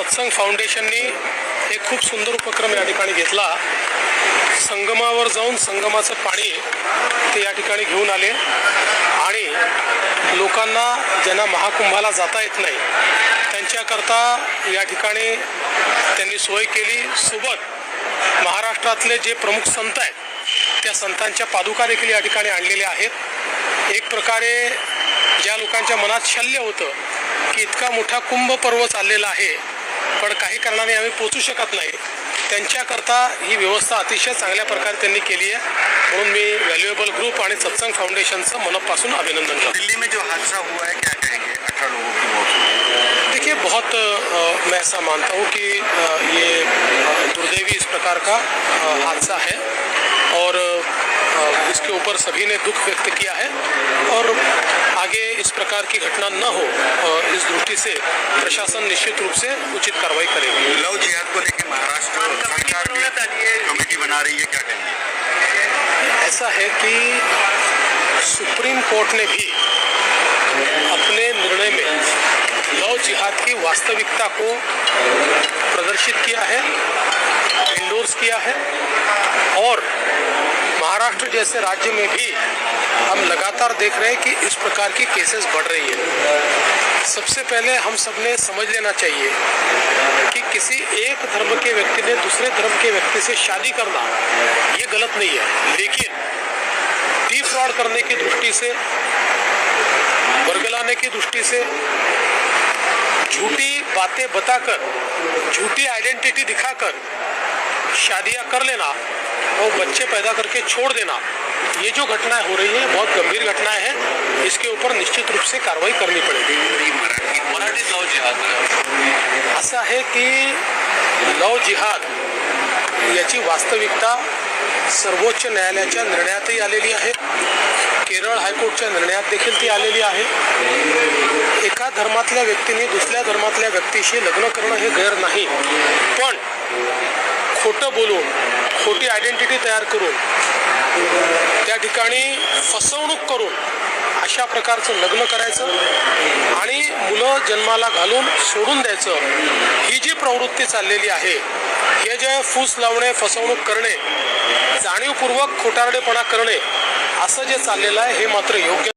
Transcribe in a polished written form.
सत्संग फाउंडेशननी एक खूप सुंदर उपक्रम या ठिकाणी घेतला। संगमावर जाऊन संगमाचं पाणी ते या ठिकाणी घेऊन आले आणि लोकांना ज्यांना महाकुंभाला जाता येत नाही त्यांच्याकरता या ठिकाणी त्यांनी सोय केली। सोबत महाराष्ट्रातले जे प्रमुख संत आहेत त्या संतांच्या पादुका देखील या ठिकाणी आणलेल्या आहेत। एक प्रकारे ज्या लोकांच्या मनात शल्य होतं की इतका मोठा कुंभ पर्व चाललेला आहे पण काही कारणाने आम्ही पोहोचू शकत नाही, त्यांच्याकरता ही व्यवस्था अतिशय चांगल्या प्रकारे त्यांनी केली आहे। म्हणून मी व्हॅल्युएबल ग्रुप आणि सत्संग फाउंडेशनचं मनपासून अभिनंदन करतो। दिल्ली में जो हादसा हुआ है क्या कहेंगे? 18 लोगों की मौत हुई। देखिए बहुत मैं ऐसा मानता हूँ कि ये दुर्दैवी इस प्रकार का हादसा है और इसके ऊपर सभी ने दुख व्यक्त किया है और आगे इस प्रकार की घटना न हो इस दृष्टि से प्रशासन निश्चित रूप से उचित कार्रवाई करेगी। लव जिहाद को लेकर महाराष्ट्र सरकार भी कमेटी बना रही है, क्या कहेंगे? ऐसा है कि सुप्रीम कोर्ट ने भी अपने निर्णय में लव जिहाद की वास्तविकता को प्रदर्शित किया है, इंडोर्स किया है और महाराष्ट्र जैसे राज्य में भी हम लगातार देख रहे हैं कि इस प्रकार की केसेस बढ़ रही है। सबसे पहले हम सबने समझ लेना चाहिए कि किसी एक धर्म के व्यक्ति ने दूसरे धर्म के व्यक्ति से शादी करना ये गलत नहीं है, लेकिन डिफ्रॉड करने की दृष्टि से, बरगलाने की दृष्टि से, झूठी बातें बताकर, झूठी आइडेंटिटी दिखाकर शादियां कर लेना और बच्चे पैदा करके छोड़ देना, ये जो घटनाएं हो रही हैं बहुत गंभीर घटनाएं हैं। इसके ऊपर निश्चित रूप से कार्रवाई करनी पड़ेगी। मराठी लव जिहाद असा है कि लव जिहाद याची वास्तविकता सर्वोच्च न्यायालयाच्या निर्णयातही आलेली आहे, केरळ हायकोर्टच्या निर्णयात देखील ती आलेली आहे। एका धर्मातल्या व्यक्तीने दुसऱ्या धर्मातल्या व्यक्तीशी लग्न करणं हे गैर नाही, पण खोटं बोलून, खोटी आयडेंटिटी तयार करून, त्या ठिकाणी फसवणूक करून अशा प्रकारचं लग्न करायचं आणि मुलं जन्माला घालून सोडून द्यायचं, ही जी प्रवृत्ती चाललेली आहे, हे जे फूस लावणे, फसवणूक करणे, जाणीवपूर्वक खोटारडेपणा करणे असं जे चाललेलं आहे हे मात्र योग्य